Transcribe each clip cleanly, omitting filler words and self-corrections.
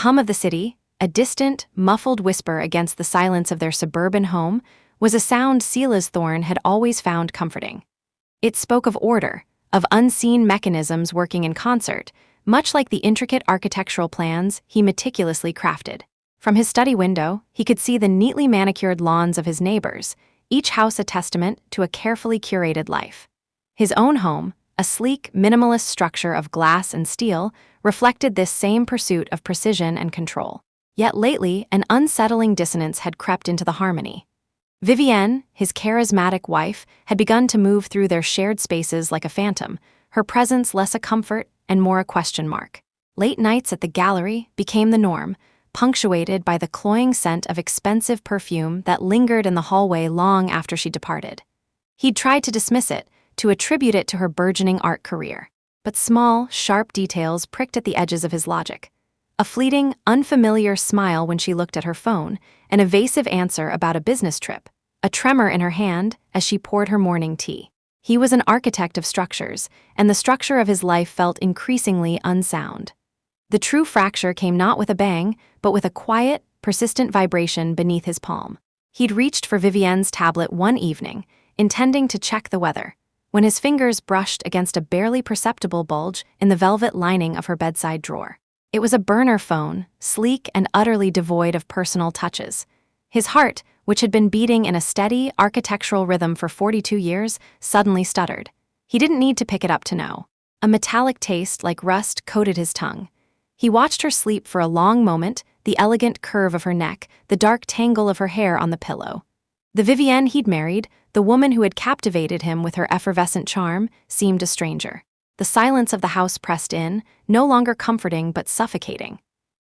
hum of the city, a distant, muffled whisper against the silence of their suburban home, was a sound Silas Thorne had always found comforting. It spoke of order, of unseen mechanisms working in concert, much like the intricate architectural plans he meticulously crafted. From his study window, he could see the neatly manicured lawns of his neighbors, each house a testament to a carefully curated life. His own home, a sleek, minimalist structure of glass and steel, reflected this same pursuit of precision and control. Yet lately, an unsettling dissonance had crept into the harmony. Vivienne, his charismatic wife, had begun to move through their shared spaces like a phantom, her presence less a comfort and more a question mark. Late nights at the gallery became the norm, punctuated by the cloying scent of expensive perfume that lingered in the hallway long after she departed. He'd tried to dismiss it, to attribute it to her burgeoning art career. But small, sharp details pricked at the edges of his logic. A fleeting, unfamiliar smile when she looked at her phone, an evasive answer about a business trip, a tremor in her hand as she poured her morning tea. He was an architect of structures, and the structure of his life felt increasingly unsound. The true fracture came not with a bang, but with a quiet, persistent vibration beneath his palm. He'd reached for Vivienne's tablet one evening, intending to check the weather, when his fingers brushed against a barely perceptible bulge in the velvet lining of her bedside drawer. It was a burner phone, sleek and utterly devoid of personal touches. His heart, which had been beating in a steady, architectural rhythm for 42 years, suddenly stuttered. He didn't need to pick it up to know. A metallic taste like rust coated his tongue. He watched her sleep for a long moment, the elegant curve of her neck, the dark tangle of her hair on the pillow. The Vivienne he'd married, the woman who had captivated him with her effervescent charm, seemed a stranger. The silence of the house pressed in, no longer comforting but suffocating.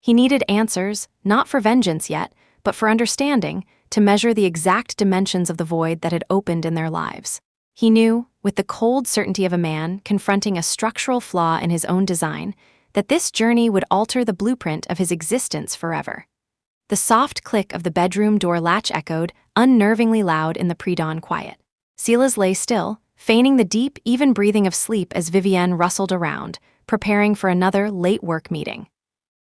He needed answers, not for vengeance yet, but for understanding, to measure the exact dimensions of the void that had opened in their lives. He knew, with the cold certainty of a man confronting a structural flaw in his own design, that this journey would alter the blueprint of his existence forever. The soft click of the bedroom door latch echoed, unnervingly loud in the pre-dawn quiet. Silas lay still, feigning the deep, even breathing of sleep as Vivienne rustled around, preparing for another late work meeting.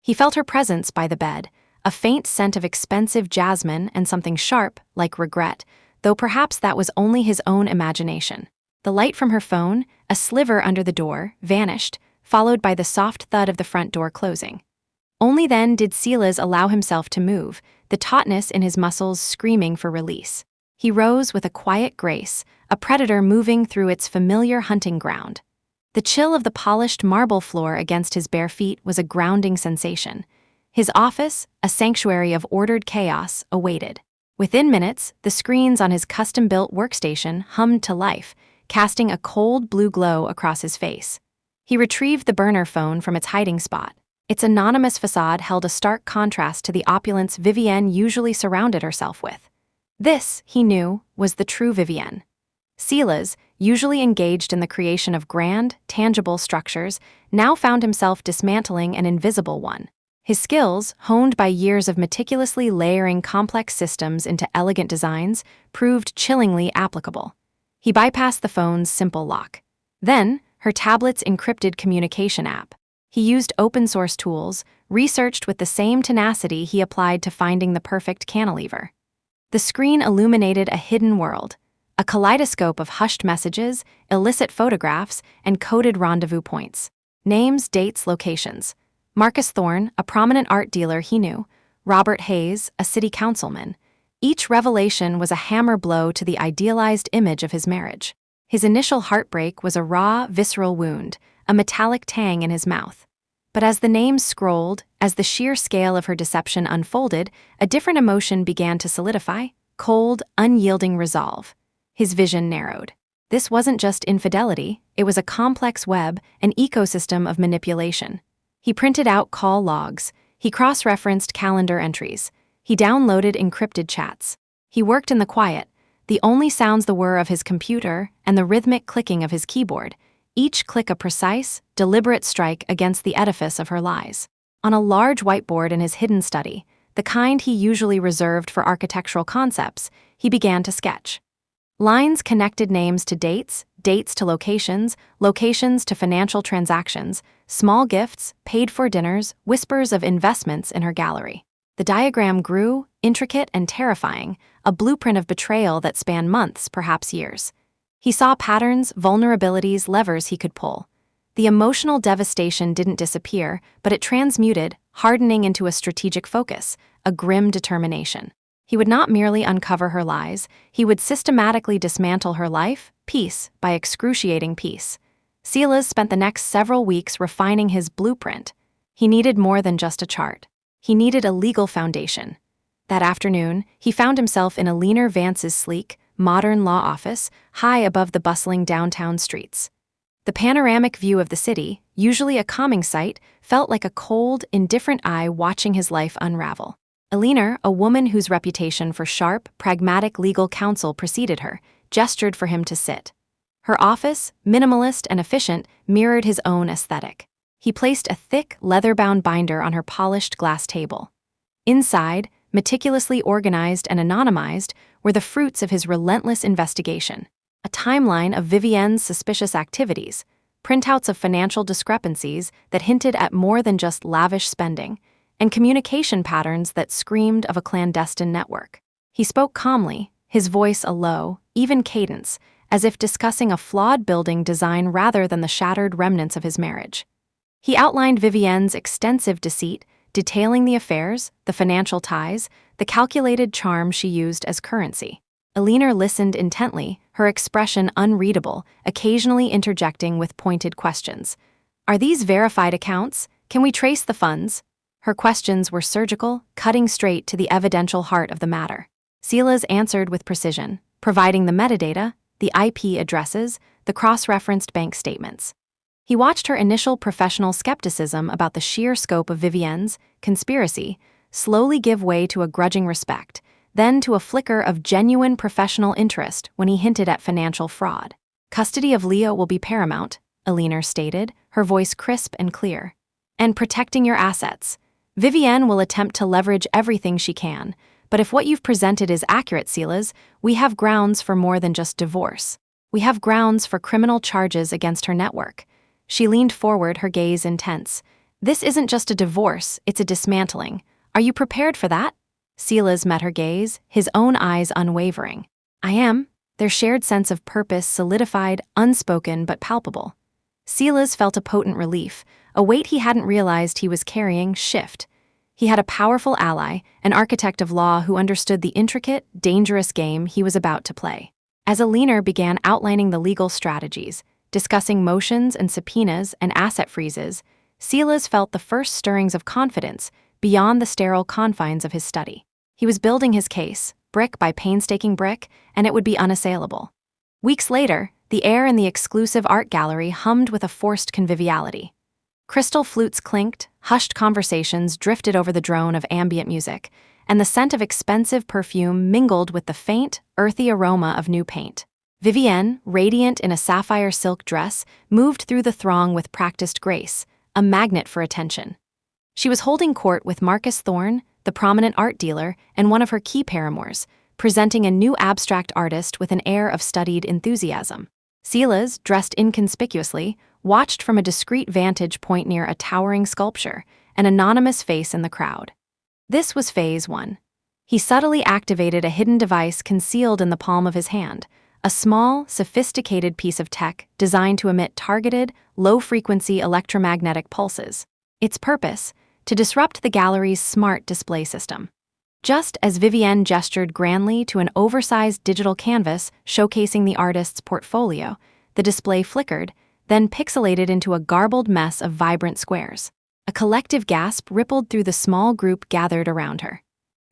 He felt her presence by the bed, a faint scent of expensive jasmine and something sharp, like regret, though perhaps that was only his own imagination. The light from her phone, a sliver under the door, vanished, followed by the soft thud of the front door closing. Only then did Silas allow himself to move, the tautness in his muscles screaming for release. He rose with a quiet grace, a predator moving through its familiar hunting ground. The chill of the polished marble floor against his bare feet was a grounding sensation. His office, a sanctuary of ordered chaos, awaited. Within minutes, the screens on his custom-built workstation hummed to life, casting a cold blue glow across his face. He retrieved the burner phone from its hiding spot. Its anonymous facade held a stark contrast to the opulence Vivienne usually surrounded herself with. This, he knew, was the true Vivienne. Silas, usually engaged in the creation of grand, tangible structures, now found himself dismantling an invisible one. His skills, honed by years of meticulously layering complex systems into elegant designs, proved chillingly applicable. He bypassed the phone's simple lock. Then, her tablet's encrypted communication app. He used open-source tools, researched with the same tenacity he applied to finding the perfect cantilever. The screen illuminated a hidden world, a kaleidoscope of hushed messages, illicit photographs, and coded rendezvous points. Names, dates, locations. Marcus Thorne, a prominent art dealer he knew, Robert Hayes, a city councilman. Each revelation was a hammer blow to the idealized image of his marriage. His initial heartbreak was a raw, visceral wound, a metallic tang in his mouth. But as the names scrolled, as the sheer scale of her deception unfolded, a different emotion began to solidify: cold, unyielding resolve. His vision narrowed. This wasn't just infidelity, it was a complex web, an ecosystem of manipulation. He printed out call logs. He cross-referenced calendar entries. He downloaded encrypted chats. He worked in the quiet. The only sounds were of his computer and the rhythmic clicking of his keyboard, each click a precise, deliberate strike against the edifice of her lies. On a large whiteboard in his hidden study, the kind he usually reserved for architectural concepts, he began to sketch. Lines connected names to dates, dates to locations, locations to financial transactions, small gifts, paid-for dinners, whispers of investments in her gallery. The diagram grew, intricate and terrifying, a blueprint of betrayal that spanned months, perhaps years. He saw patterns, vulnerabilities, levers he could pull. The emotional devastation didn't disappear, but it transmuted, hardening into a strategic focus, a grim determination. He would not merely uncover her lies, he would systematically dismantle her life, piece by excruciating piece. Silas spent the next several weeks refining his blueprint. He needed more than just a chart. He needed a legal foundation. That afternoon, he found himself in Alina Vance's sleek, modern law office, high above the bustling downtown streets. The panoramic view of the city, usually a calming sight, felt like a cold, indifferent eye watching his life unravel. Alina, a woman whose reputation for sharp, pragmatic legal counsel preceded her, gestured for him to sit. Her office, minimalist and efficient, mirrored his own aesthetic. He placed a thick, leather-bound binder on her polished glass table. Inside, meticulously organized and anonymized, were the fruits of his relentless investigation. A timeline of Vivienne's suspicious activities, printouts of financial discrepancies that hinted at more than just lavish spending, and communication patterns that screamed of a clandestine network. He spoke calmly, his voice a low, even cadence, as if discussing a flawed building design rather than the shattered remnants of his marriage. He outlined Vivienne's extensive deceit, detailing the affairs, the financial ties, the calculated charm she used as currency. Alina listened intently, her expression unreadable, occasionally interjecting with pointed questions. "Are these verified accounts? Can we trace the funds?" Her questions were surgical, cutting straight to the evidential heart of the matter. Silas answered with precision, providing the metadata, the IP addresses, the cross-referenced bank statements. He watched her initial professional skepticism about the sheer scope of Vivienne's conspiracy slowly give way to a grudging respect, then to a flicker of genuine professional interest when he hinted at financial fraud. "Custody of Leo will be paramount," Alina stated, her voice crisp and clear. "And protecting your assets. Vivienne will attempt to leverage everything she can, but if what you've presented is accurate, Silas, we have grounds for more than just divorce. We have grounds for criminal charges against her network." She leaned forward, her gaze intense. "This isn't just a divorce, it's a dismantling. Are you prepared for that?" Silas met her gaze, his own eyes unwavering. "I am." Their shared sense of purpose solidified, unspoken but palpable. Silas felt a potent relief, a weight he hadn't realized he was carrying shift. He had a powerful ally, an architect of law who understood the intricate, dangerous game he was about to play. As Alina began outlining the legal strategies, discussing motions and subpoenas and asset freezes, Silas felt the first stirrings of confidence beyond the sterile confines of his study. He was building his case, brick by painstaking brick, and it would be unassailable. Weeks later, the air in the exclusive art gallery hummed with a forced conviviality. Crystal flutes clinked, hushed conversations drifted over the drone of ambient music, and the scent of expensive perfume mingled with the faint, earthy aroma of new paint. Vivienne, radiant in a sapphire silk dress, moved through the throng with practiced grace, a magnet for attention. She was holding court with Silas Thorne, the prominent art dealer, and one of her key paramours, presenting a new abstract artist with an air of studied enthusiasm. Silas, dressed inconspicuously, watched from a discreet vantage point near a towering sculpture, an anonymous face in the crowd. This was Phase 1. He subtly activated a hidden device concealed in the palm of his hand, a small, sophisticated piece of tech designed to emit targeted, low-frequency electromagnetic pulses. Its purpose: to disrupt the gallery's smart display system. Just as Vivienne gestured grandly to an oversized digital canvas showcasing the artist's portfolio, the display flickered, then pixelated into a garbled mess of vibrant squares. A collective gasp rippled through the small group gathered around her.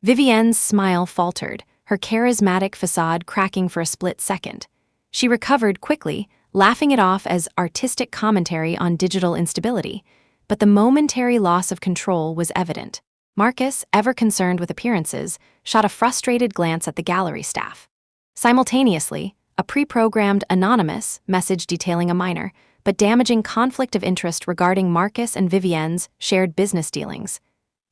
Vivienne's smile faltered, her charismatic facade cracking for a split second. She recovered quickly, laughing it off as artistic commentary on digital instability, but the momentary loss of control was evident. Marcus, ever concerned with appearances, shot a frustrated glance at the gallery staff. Simultaneously, a pre-programmed anonymous message detailing a minor but damaging conflict of interest regarding Marcus and Vivienne's shared business dealings.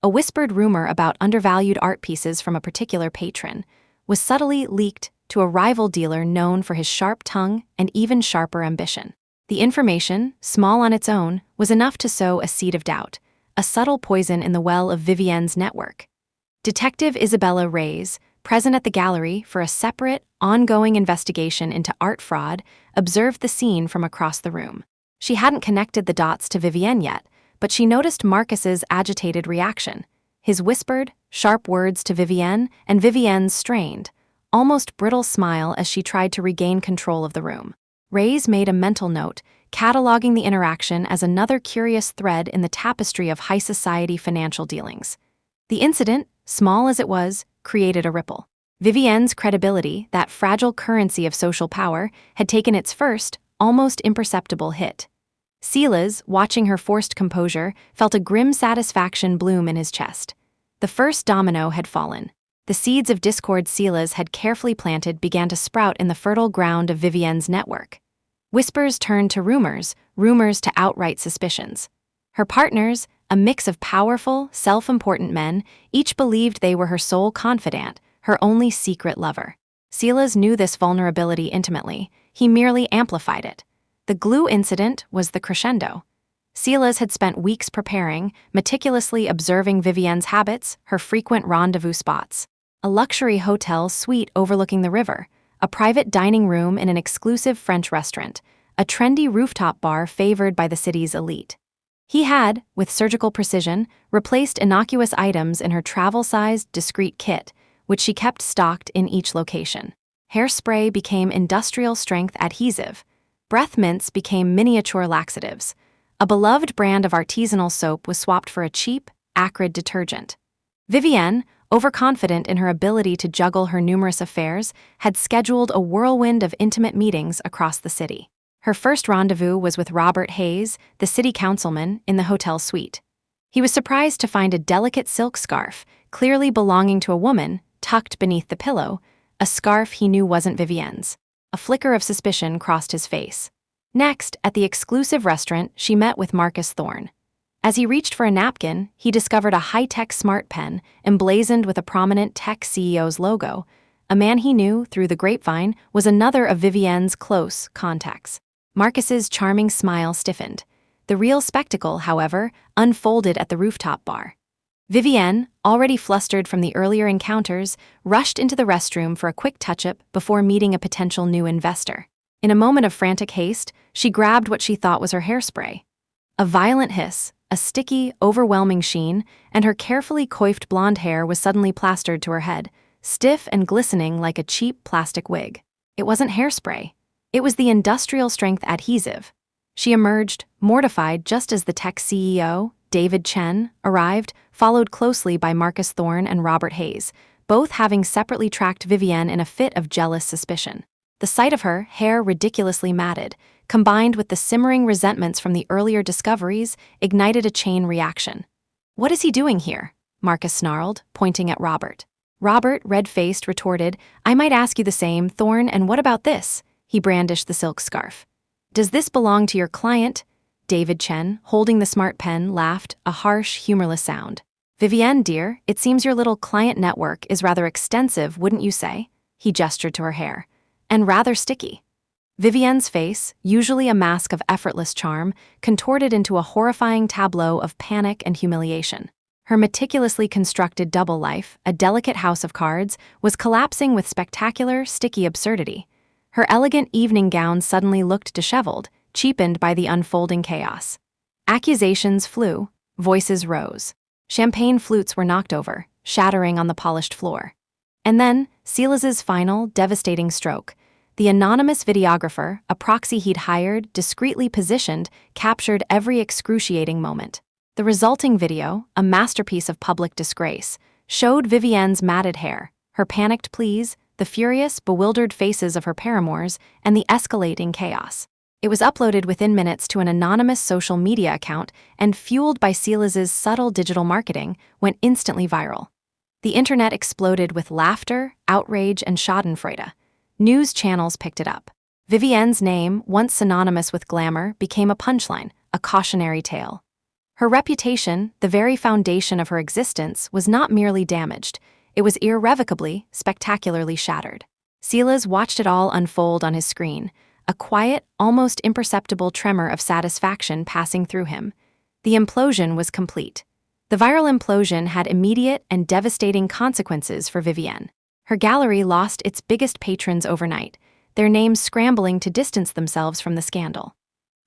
A whispered rumor about undervalued art pieces from a particular patron was subtly leaked to a rival dealer known for his sharp tongue and even sharper ambition. The information, small on its own, was enough to sow a seed of doubt, a subtle poison in the well of Vivienne's network. Detective Isabella Reyes, present at the gallery for a separate, ongoing investigation into art fraud, observed the scene from across the room. She hadn't connected the dots to Vivienne yet, but she noticed Marcus's agitated reaction, his whispered, sharp words to Vivienne and Vivienne's strained, almost brittle smile as she tried to regain control of the room. Reyes made a mental note, cataloging the interaction as another curious thread in the tapestry of high society financial dealings. The incident, small as it was, created a ripple. Vivienne's credibility, that fragile currency of social power, had taken its first, almost imperceptible hit. Silas, watching her forced composure, felt a grim satisfaction bloom in his chest. The first domino had fallen. The seeds of discord Silas had carefully planted began to sprout in the fertile ground of Vivienne's network. Whispers turned to rumors, rumors to outright suspicions. Her partners, a mix of powerful, self-important men, each believed they were her sole confidant, her only secret lover. Silas knew this vulnerability intimately. He merely amplified it. The glue incident was the crescendo. Silas had spent weeks preparing, meticulously observing Vivienne's habits, her frequent rendezvous spots. A luxury hotel suite overlooking the river, a private dining room in an exclusive French restaurant, a trendy rooftop bar favored by the city's elite. He had, with surgical precision, replaced innocuous items in her travel-sized, discreet kit, which she kept stocked in each location. Hairspray became industrial-strength adhesive. Breath mints became miniature laxatives. A beloved brand of artisanal soap was swapped for a cheap, acrid detergent. Vivienne, overconfident in her ability to juggle her numerous affairs, had scheduled a whirlwind of intimate meetings across the city. Her first rendezvous was with Robert Hayes, the city councilman, in the hotel suite. He was surprised to find a delicate silk scarf, clearly belonging to a woman, tucked beneath the pillow, a scarf he knew wasn't Vivienne's. A flicker of suspicion crossed his face. Next, at the exclusive restaurant, she met with Marcus Thorne. As he reached for a napkin, he discovered a high-tech smart pen emblazoned with a prominent tech CEO's logo. A man he knew, through the grapevine, was another of Vivienne's close contacts. Marcus's charming smile stiffened. The real spectacle, however, unfolded at the rooftop bar. Vivienne, already flustered from the earlier encounters, rushed into the restroom for a quick touch-up before meeting a potential new investor. In a moment of frantic haste, she grabbed what she thought was her hairspray. A violent hiss, a sticky, overwhelming sheen, and her carefully coiffed blonde hair was suddenly plastered to her head, stiff and glistening like a cheap plastic wig. It wasn't hairspray. It was the industrial-strength adhesive. She emerged, mortified, just as the tech CEO, David Chen, arrived, followed closely by Marcus Thorne and Robert Hayes, both having separately tracked Vivienne in a fit of jealous suspicion. The sight of her, hair ridiculously matted, combined with the simmering resentments from the earlier discoveries, ignited a chain reaction. "What is he doing here?" Marcus snarled, pointing at Robert. Robert, red-faced, retorted, "I might ask you the same, Thorne, and what about this?" He brandished the silk scarf. "Does this belong to your client?" David Chen, holding the smart pen, laughed, a harsh, humorless sound. "Vivienne, dear, it seems your little client network is rather extensive, wouldn't you say?" He gestured to her hair. "And rather sticky." Vivienne's face, usually a mask of effortless charm, contorted into a horrifying tableau of panic and humiliation. Her meticulously constructed double life, a delicate house of cards, was collapsing with spectacular, sticky absurdity. Her elegant evening gown suddenly looked disheveled, cheapened by the unfolding chaos. Accusations flew, voices rose. Champagne flutes were knocked over, shattering on the polished floor. And then, Silas's final, devastating stroke. The anonymous videographer, a proxy he'd hired, discreetly positioned, captured every excruciating moment. The resulting video, a masterpiece of public disgrace, showed Vivienne's matted hair, her panicked pleas, the furious, bewildered faces of her paramours, and the escalating chaos. It was uploaded within minutes to an anonymous social media account and, fueled by Silas's subtle digital marketing, went instantly viral. The internet exploded with laughter, outrage, and schadenfreude. News channels picked it up. Vivienne's name, once synonymous with glamour, became a punchline, a cautionary tale. Her reputation, the very foundation of her existence, was not merely damaged. It was irrevocably, spectacularly shattered. Silas watched it all unfold on his screen, a quiet, almost imperceptible tremor of satisfaction passing through him. The implosion was complete. The viral implosion had immediate and devastating consequences for Vivienne. Her gallery lost its biggest patrons overnight, their names scrambling to distance themselves from the scandal.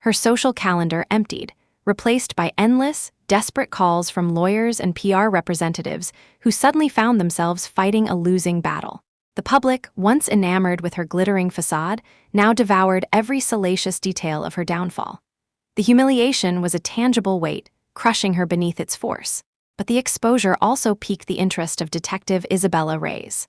Her social calendar emptied, replaced by endless, desperate calls from lawyers and PR representatives who suddenly found themselves fighting a losing battle. The public, once enamored with her glittering facade, now devoured every salacious detail of her downfall. The humiliation was a tangible weight, crushing her beneath its force. But the exposure also piqued the interest of Detective Isabella Reyes.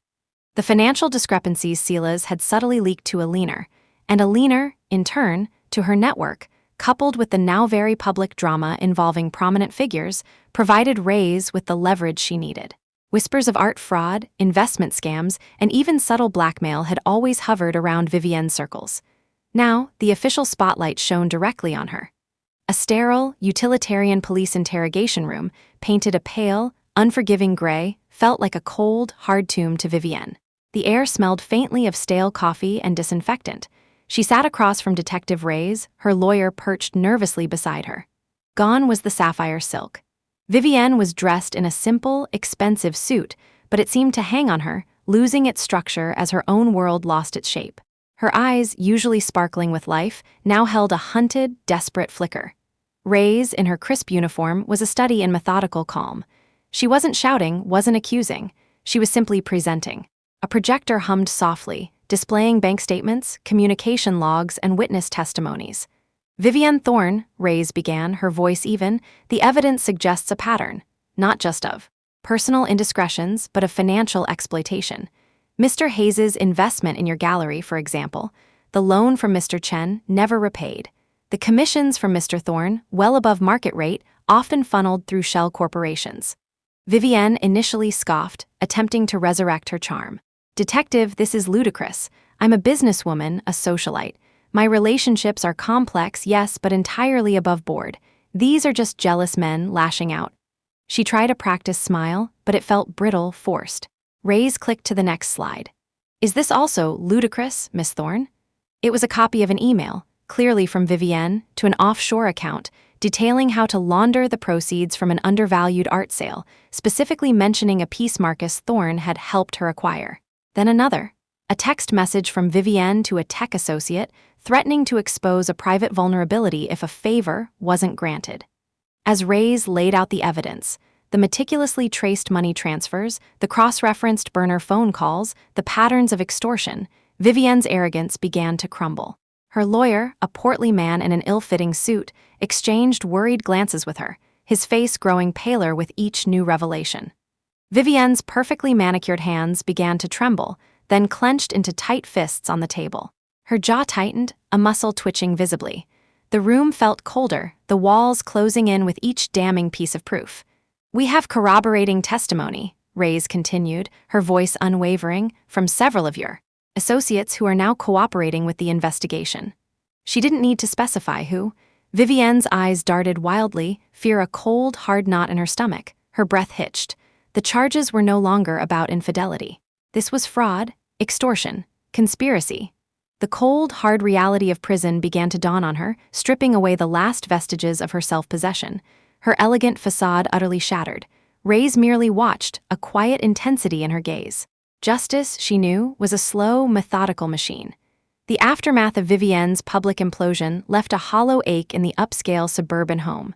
The financial discrepancies Silas had subtly leaked to a leaner, and a leaner, in turn, to her network, coupled with the now very public drama involving prominent figures, provided Reyes with the leverage she needed. Whispers of art fraud, investment scams, and even subtle blackmail had always hovered around Vivienne's circles. Now, the official spotlight shone directly on her. A sterile, utilitarian police interrogation room, painted a pale, unforgiving gray, felt like a cold, hard tomb to Vivienne. The air smelled faintly of stale coffee and disinfectant. She sat across from Detective Reyes, her lawyer perched nervously beside her. Gone was the sapphire silk. Vivienne was dressed in a simple, expensive suit, but it seemed to hang on her, losing its structure as her own world lost its shape. Her eyes, usually sparkling with life, now held a hunted, desperate flicker. Reyes, in her crisp uniform, was a study in methodical calm. She wasn't shouting, wasn't accusing. She was simply presenting. A projector hummed softly, displaying bank statements, communication logs, and witness testimonies. Vivienne Thorne, Reyes began, her voice even, the evidence suggests a pattern, not just of personal indiscretions, but of financial exploitation. Mr. Hayes's investment in your gallery, for example, the loan from Mr. Chen, never repaid. The commissions from Mr. Thorne, well above market rate, often funneled through shell corporations. Vivienne initially scoffed, attempting to resurrect her charm. Detective, this is ludicrous. I'm a businesswoman, a socialite. My relationships are complex, yes, but entirely above board. These are just jealous men lashing out. She tried a practiced smile, but it felt brittle, forced. Reyes clicked to the next slide. Is this also ludicrous, Miss Thorne? It was a copy of an email, clearly from Vivienne, to an offshore account, detailing how to launder the proceeds from an undervalued art sale, specifically mentioning a piece Marcus Thorne had helped her acquire. Then another. A text message from Vivienne to a tech associate, threatening to expose a private vulnerability if a favor wasn't granted. As Reyes laid out the evidence, the meticulously traced money transfers, the cross-referenced burner phone calls, the patterns of extortion, Vivienne's arrogance began to crumble. Her lawyer, a portly man in an ill-fitting suit, exchanged worried glances with her, his face growing paler with each new revelation. Vivienne's perfectly manicured hands began to tremble, then clenched into tight fists on the table. Her jaw tightened, a muscle twitching visibly. The room felt colder, the walls closing in with each damning piece of proof. We have corroborating testimony, Reyes continued, her voice unwavering, from several of your associates who are now cooperating with the investigation. She didn't need to specify who. Vivienne's eyes darted wildly, fear a cold, hard knot in her stomach. Her breath hitched. The charges were no longer about infidelity. This was fraud, extortion, conspiracy. The cold, hard reality of prison began to dawn on her, stripping away the last vestiges of her self-possession. Her elegant facade utterly shattered. Reyes merely watched, a quiet intensity in her gaze. Justice, she knew, was a slow, methodical machine. The aftermath of Vivienne's public implosion left a hollow ache in the upscale suburban home.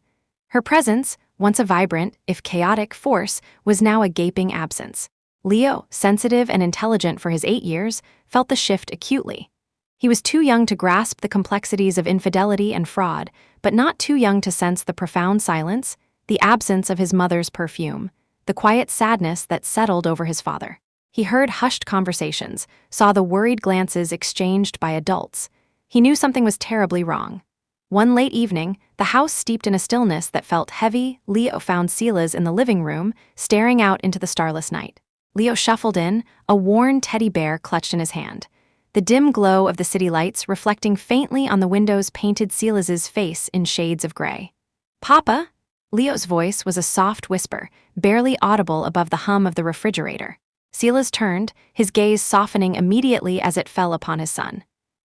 Her presence, once a vibrant, if chaotic, force, was now a gaping absence. Leo, sensitive and intelligent for his 8 years, felt the shift acutely. He was too young to grasp the complexities of infidelity and fraud, but not too young to sense the profound silence, the absence of his mother's perfume, the quiet sadness that settled over his father. He heard hushed conversations, saw the worried glances exchanged by adults. He knew something was terribly wrong. One late evening, the house steeped in a stillness that felt heavy, Leo found Silas in the living room, staring out into the starless night. Leo shuffled in, a worn teddy bear clutched in his hand. The dim glow of the city lights reflecting faintly on the windows painted Silas's face in shades of gray. "Papa?" Leo's voice was a soft whisper, barely audible above the hum of the refrigerator. Silas turned, his gaze softening immediately as it fell upon his son.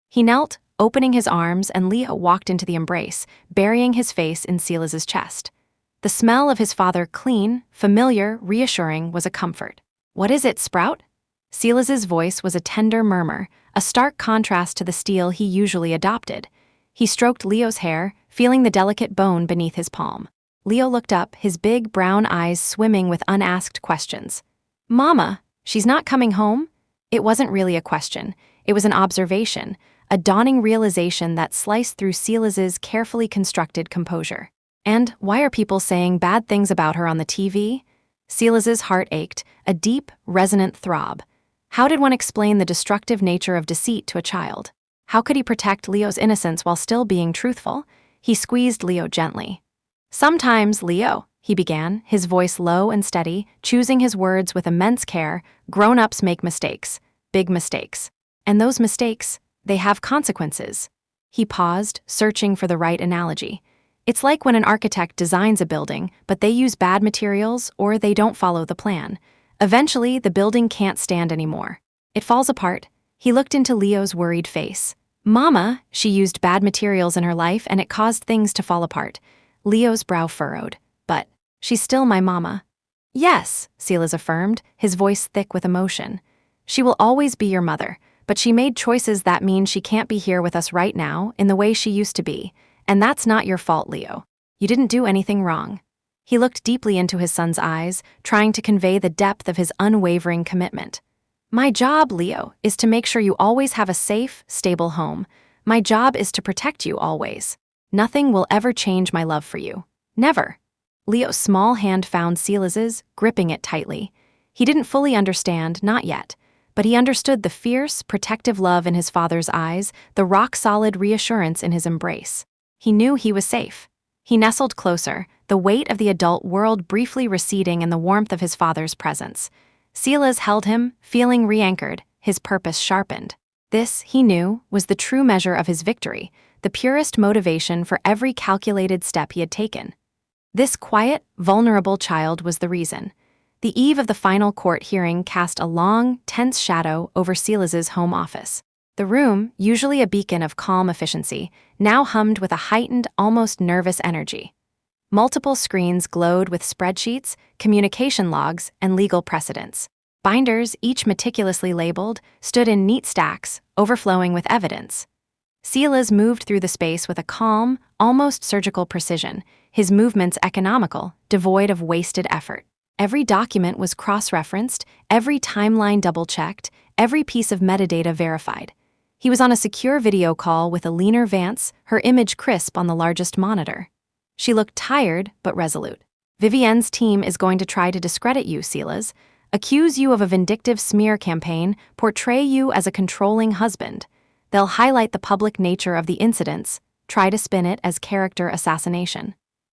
He knelt, opening his arms, and Leo walked into the embrace, burying his face in Silas's chest. The smell of his father, clean, familiar, reassuring, was a comfort. "What is it, Sprout?" Silas's voice was a tender murmur, a stark contrast to the steel he usually adopted. He stroked Leo's hair, feeling the delicate bone beneath his palm. Leo looked up, his big brown eyes swimming with unasked questions. "Mama, she's not coming home?" It wasn't really a question. It was an observation, a dawning realization that sliced through Silas's carefully constructed composure. "And why are people saying bad things about her on the TV?" Silas's heart ached, a deep, resonant throb. How did one explain the destructive nature of deceit to a child? How could he protect Leo's innocence while still being truthful? He squeezed Leo gently. "Sometimes, Leo," he began, his voice low and steady, choosing his words with immense care, "grown-ups make mistakes, big mistakes. And those mistakes, they have consequences." He paused, searching for the right analogy. "It's like when an architect designs a building, but they use bad materials or they don't follow the plan. Eventually, the building can't stand anymore. It falls apart." He looked into Leo's worried face. "Mama, she used bad materials in her life and it caused things to fall apart." Leo's brow furrowed. "But she's still my mama." "Yes," Silas affirmed, his voice thick with emotion. "She will always be your mother, but she made choices that mean she can't be here with us right now in the way she used to be. And that's not your fault, Leo. You didn't do anything wrong." He looked deeply into his son's eyes, trying to convey the depth of his unwavering commitment. "My job, Leo, is to make sure you always have a safe, stable home. My job is to protect you always. Nothing will ever change my love for you. Never." Leo's small hand found Silas's, gripping it tightly. He didn't fully understand, not yet, but he understood the fierce, protective love in his father's eyes, the rock-solid reassurance in his embrace. He knew he was safe. He nestled closer, the weight of the adult world briefly receding in the warmth of his father's presence. Silas held him, feeling re-anchored, his purpose sharpened. This, he knew, was the true measure of his victory, the purest motivation for every calculated step he had taken. This quiet, vulnerable child was the reason. The eve of the final court hearing cast a long, tense shadow over Silas's home office. The room, usually a beacon of calm efficiency, now hummed with a heightened, almost nervous energy. Multiple screens glowed with spreadsheets, communication logs, and legal precedents. Binders, each meticulously labeled, stood in neat stacks, overflowing with evidence. Silas moved through the space with a calm, almost surgical precision, his movements economical, devoid of wasted effort. Every document was cross-referenced, every timeline double-checked, every piece of metadata verified. He was on a secure video call with Eleanor Vance, her image crisp on the largest monitor. She looked tired but resolute. "Vivienne's team is going to try to discredit you, Silas, accuse you of a vindictive smear campaign, portray you as a controlling husband. They'll highlight the public nature of the incidents, try to spin it as character assassination."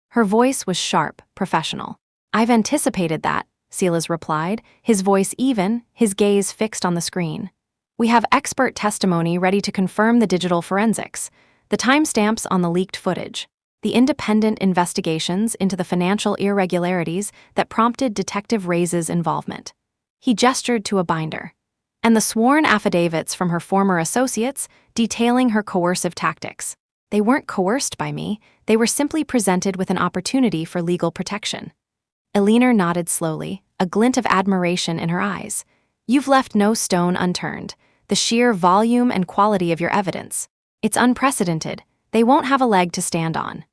Her voice was sharp, professional. "I've anticipated that," Silas replied, his voice even, his gaze fixed on the screen. "We have expert testimony ready to confirm the digital forensics, the timestamps on the leaked footage, the independent investigations into the financial irregularities that prompted Detective Reyes' involvement." He gestured to a binder. "And the sworn affidavits from her former associates detailing her coercive tactics. They weren't coerced by me, they were simply presented with an opportunity for legal protection." Eleanor nodded slowly, a glint of admiration in her eyes. "You've left no stone unturned. The sheer volume and quality of your evidence. It's unprecedented. They won't have a leg to stand on."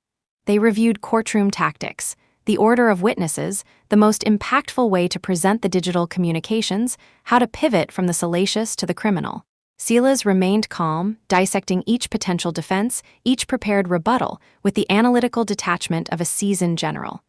They reviewed courtroom tactics, the order of witnesses, the most impactful way to present the digital communications, how to pivot from the salacious to the criminal. Silas remained calm, dissecting each potential defense, each prepared rebuttal, with the analytical detachment of a seasoned general.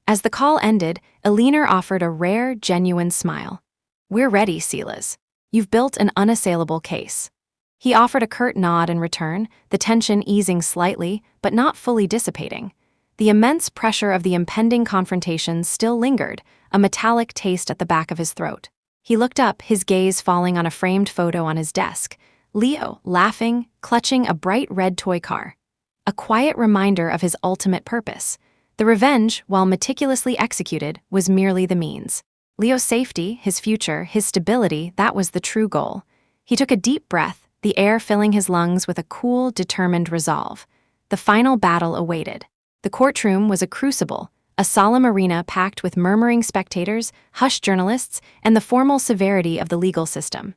As the call ended, Eleanor offered a rare, genuine smile. "We're ready, Silas. You've built an unassailable case." He offered a curt nod in return, the tension easing slightly, but not fully dissipating. The immense pressure of the impending confrontation still lingered, a metallic taste at the back of his throat. He looked up, his gaze falling on a framed photo on his desk. Leo, laughing, clutching a bright red toy car. A quiet reminder of his ultimate purpose. The revenge, while meticulously executed, was merely the means. Leo's safety, his future, his stability, that was the true goal. He took a deep breath, the air filling his lungs with a cool, determined resolve. The final battle awaited. The courtroom was a crucible, a solemn arena packed with murmuring spectators, hushed journalists, and the formal severity of the legal system.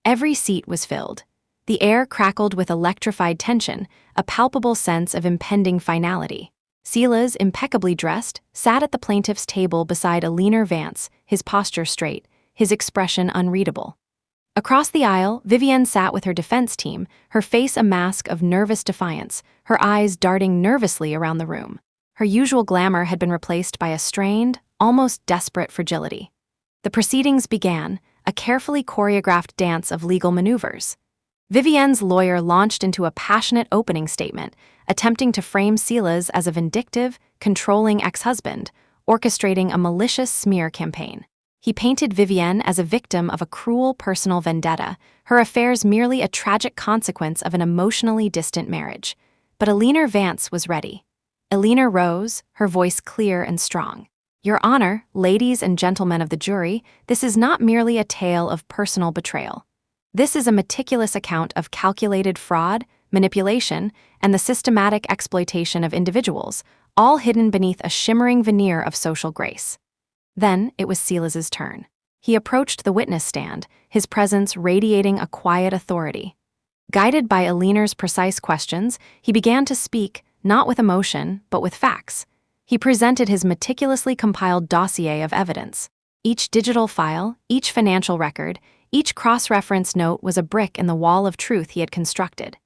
Every seat was filled. The air crackled with electrified tension, a palpable sense of impending finality. Silas, impeccably dressed, sat at the plaintiff's table beside Alina Vance, his posture straight, his expression unreadable. Across the aisle, Vivienne sat with her defense team, her face a mask of nervous defiance, her eyes darting nervously around the room. Her usual glamour had been replaced by a strained, almost desperate fragility. The proceedings began, a carefully choreographed dance of legal maneuvers. Vivienne's lawyer launched into a passionate opening statement, attempting to frame Silas as a vindictive, controlling ex-husband, orchestrating a malicious smear campaign. He painted Vivienne as a victim of a cruel personal vendetta, her affairs merely a tragic consequence of an emotionally distant marriage. But Alina Vance was ready. Alina rose, her voice clear and strong. "Your Honor, ladies and gentlemen of the jury, this is not merely a tale of personal betrayal. This is a meticulous account of calculated fraud, manipulation, and the systematic exploitation of individuals, all hidden beneath a shimmering veneer of social grace." Then it was Silas's turn. He approached the witness stand, his presence radiating a quiet authority. Guided by Alina's precise questions, he began to speak, not with emotion, but with facts. He presented his meticulously compiled dossier of evidence. Each digital file, each financial record, each cross-reference note was a brick in the wall of truth he had constructed.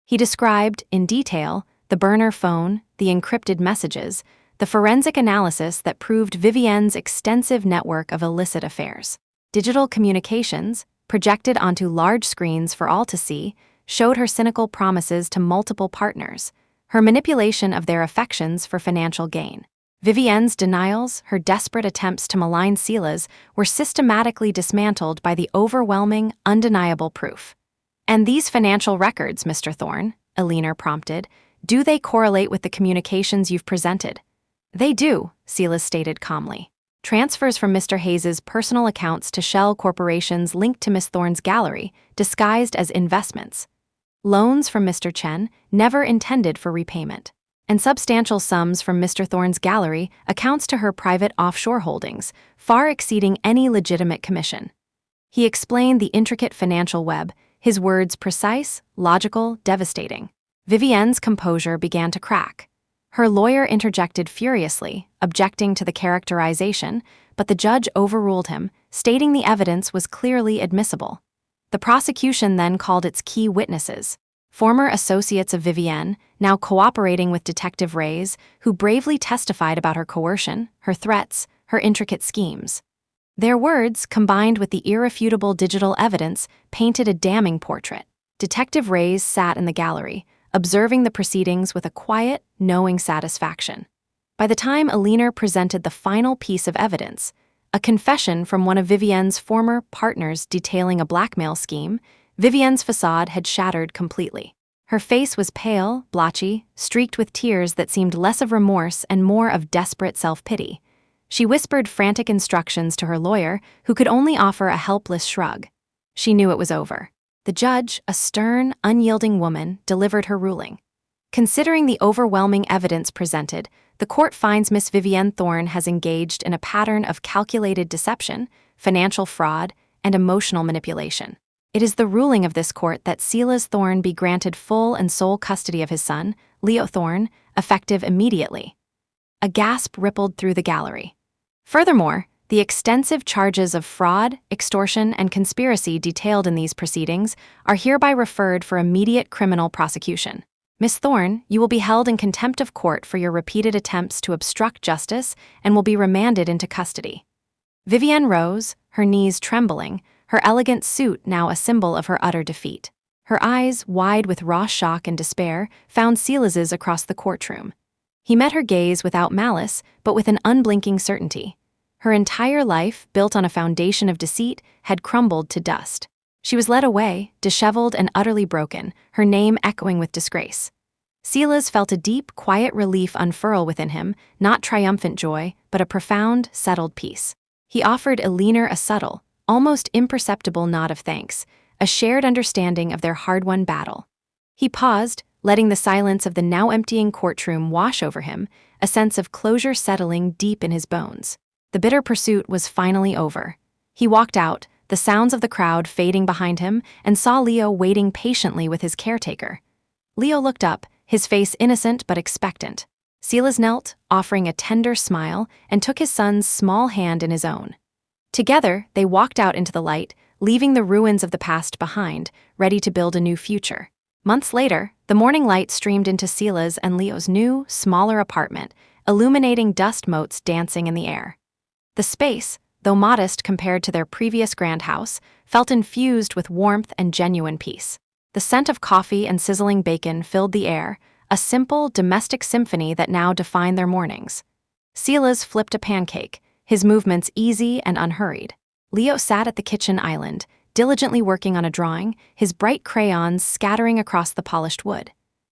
He described, in detail, the burner phone, the encrypted messages, the forensic analysis that proved Vivienne's extensive network of illicit affairs. Digital communications, projected onto large screens for all to see, showed her cynical promises to multiple partners, her manipulation of their affections for financial gain. Vivienne's denials, her desperate attempts to malign Silas, were systematically dismantled by the overwhelming, undeniable proof. "And these financial records, Mr. Thorne," Alina prompted, "do they correlate with the communications you've presented?" "They do," Silas stated calmly. "Transfers from Mr. Hayes's personal accounts to shell corporations linked to Miss Thorne's gallery, disguised as investments. Loans from Mr. Chen, never intended for repayment. And substantial sums from Mr. Thorne's gallery, accounts to her private offshore holdings, far exceeding any legitimate commission." He explained the intricate financial web, his words precise, logical, devastating. Vivienne's composure began to crack. Her lawyer interjected furiously, objecting to the characterization, but the judge overruled him, stating the evidence was clearly admissible. The prosecution then called its key witnesses, former associates of Vivienne, now cooperating with Detective Reyes, who bravely testified about her coercion, her threats, her intricate schemes. Their words, combined with the irrefutable digital evidence, painted a damning portrait. Detective Reyes sat in the gallery, observing the proceedings with a quiet, knowing satisfaction. By the time Alina presented the final piece of evidence, a confession from one of Vivienne's former partners detailing a blackmail scheme, Vivienne's facade had shattered completely. Her face was pale, blotchy, streaked with tears that seemed less of remorse and more of desperate self-pity. She whispered frantic instructions to her lawyer, who could only offer a helpless shrug. She knew it was over. The judge, a stern, unyielding woman, delivered her ruling. Considering the overwhelming evidence presented, the court finds Miss Vivienne Thorne has engaged in a pattern of calculated deception, financial fraud, and emotional manipulation. It is the ruling of this court that Silas Thorne be granted full and sole custody of his son, Leo Thorne, effective immediately. A gasp rippled through the gallery. Furthermore, the extensive charges of fraud, extortion, and conspiracy detailed in these proceedings are hereby referred for immediate criminal prosecution. Miss Thorne, you will be held in contempt of court for your repeated attempts to obstruct justice and will be remanded into custody. Vivienne rose, her knees trembling, her elegant suit now a symbol of her utter defeat. Her eyes, wide with raw shock and despair, found Silas's across the courtroom. He met her gaze without malice, but with an unblinking certainty. Her entire life, built on a foundation of deceit, had crumbled to dust. She was led away, disheveled and utterly broken, her name echoing with disgrace. Silas felt a deep, quiet relief unfurl within him, not triumphant joy, but a profound, settled peace. He offered a subtle, almost imperceptible nod of thanks, a shared understanding of their hard-won battle. He paused, letting the silence of the now emptying courtroom wash over him, a sense of closure settling deep in his bones. The bitter pursuit was finally over. He walked out, the sounds of the crowd fading behind him, and saw Leo waiting patiently with his caretaker. Leo looked up, his face innocent but expectant. Silas knelt, offering a tender smile, and took his son's small hand in his own. Together, they walked out into the light, leaving the ruins of the past behind, ready to build a new future. Months later, the morning light streamed into Silas and Leo's new, smaller apartment, illuminating dust motes dancing in the air. The space, though modest compared to their previous grand house, felt infused with warmth and genuine peace. The scent of coffee and sizzling bacon filled the air, a simple, domestic symphony that now defined their mornings. Silas flipped a pancake, his movements easy and unhurried. Leo sat at the kitchen island, diligently working on a drawing, his bright crayons scattering across the polished wood.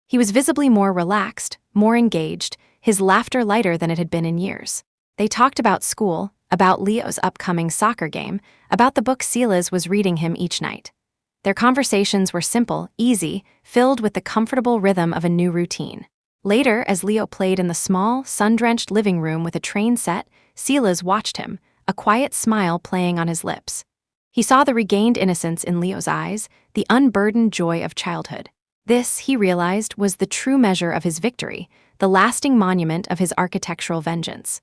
He was visibly more relaxed, more engaged, his laughter lighter than it had been in years. They talked about school, about Leo's upcoming soccer game, about the book Silas was reading him each night. Their conversations were simple, easy, filled with the comfortable rhythm of a new routine. Later, as Leo played in the small, sun-drenched living room with a train set, Silas watched him, a quiet smile playing on his lips. He saw the regained innocence in Leo's eyes, the unburdened joy of childhood. This, he realized, was the true measure of his victory, the lasting monument of his architectural vengeance.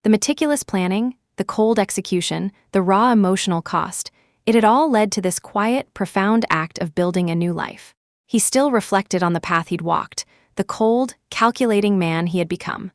The meticulous planning, the cold execution, the raw emotional cost, it had all led to this quiet, profound act of building a new life. He still reflected on the path he'd walked, the cold, calculating man he had become.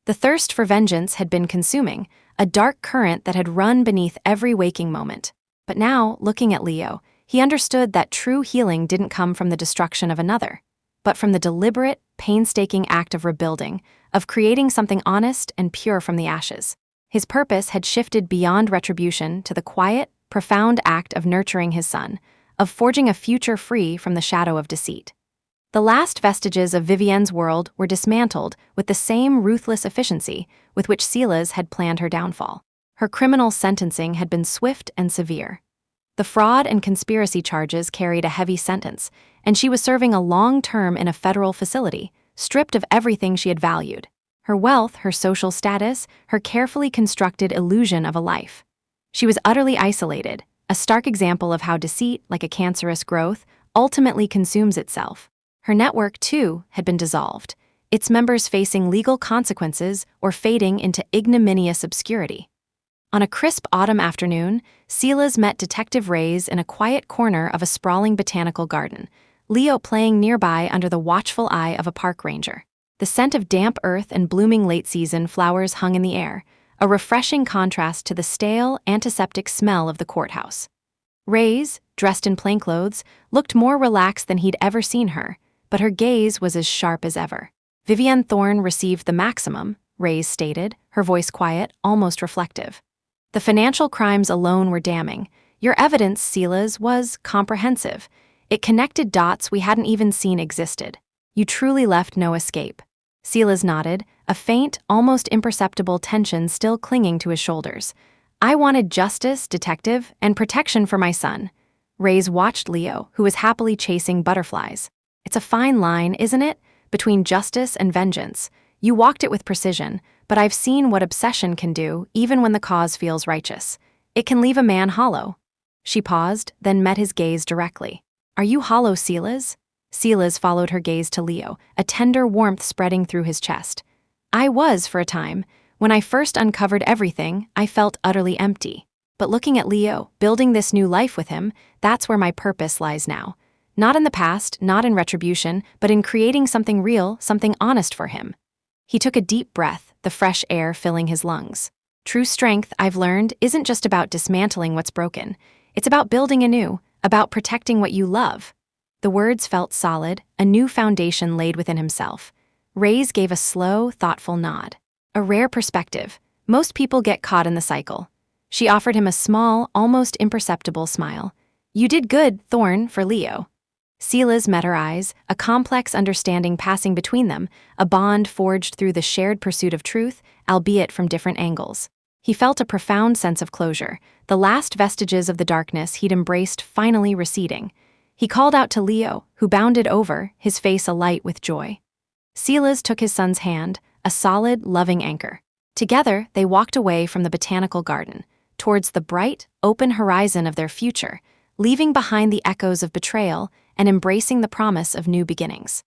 The thirst for vengeance had been consuming, a dark current that had run beneath every waking moment. But now, looking at Leo, he understood that true healing didn't come from the destruction of another, but from the deliberate, painstaking act of rebuilding, of creating something honest and pure from the ashes. His purpose had shifted beyond retribution to the quiet, profound act of nurturing his son, of forging a future free from the shadow of deceit. The last vestiges of Vivienne's world were dismantled with the same ruthless efficiency with which Silas had planned her downfall. Her criminal sentencing had been swift and severe. The fraud and conspiracy charges carried a heavy sentence, and she was serving a long term in a federal facility, stripped of everything she had valued: her wealth, her social status, her carefully constructed illusion of a life. She was utterly isolated, a stark example of how deceit, like a cancerous growth, ultimately consumes itself. Her network, too, had been dissolved, its members facing legal consequences or fading into ignominious obscurity. On a crisp autumn afternoon, Silas met Detective Reyes in a quiet corner of a sprawling botanical garden, Leo playing nearby under the watchful eye of a park ranger. The scent of damp earth and blooming late-season flowers hung in the air, a refreshing contrast to the stale, antiseptic smell of the courthouse. Reyes, dressed in plainclothes, looked more relaxed than he'd ever seen her, but her gaze was as sharp as ever. Vivienne Thorne received the maximum, Reyes stated, her voice quiet, almost reflective. The financial crimes alone were damning. Your evidence, Silas, was comprehensive. It connected dots we hadn't even seen existed. You truly left no escape. Silas nodded, a faint, almost imperceptible tension still clinging to his shoulders. I wanted justice, detective, and protection for my son. Reyes watched Leo, who was happily chasing butterflies. It's a fine line, isn't it, between justice and vengeance. You walked it with precision, but I've seen what obsession can do, even when the cause feels righteous. It can leave a man hollow. She paused, then met his gaze directly. Are you hollow, Silas? Silas followed her gaze to Leo, a tender warmth spreading through his chest. I was, for a time. When I first uncovered everything, I felt utterly empty. But looking at Leo, building this new life with him, that's where my purpose lies now. Not in the past, not in retribution, but in creating something real, something honest for him. He took a deep breath, the fresh air filling his lungs. True strength, I've learned, isn't just about dismantling what's broken. It's about building anew, about protecting what you love. The words felt solid, a new foundation laid within himself. Reyes gave a slow, thoughtful nod. A rare perspective. Most people get caught in the cycle. She offered him a small, almost imperceptible smile. You did good, Thorne, for Leo. Silas met her eyes, a complex understanding passing between them, a bond forged through the shared pursuit of truth, albeit from different angles. He felt a profound sense of closure, the last vestiges of the darkness he'd embraced finally receding. He called out to Leo, who bounded over, his face alight with joy. Silas took his son's hand, a solid, loving anchor. Together, they walked away from the botanical garden, towards the bright, open horizon of their future, leaving behind the echoes of betrayal and embracing the promise of new beginnings.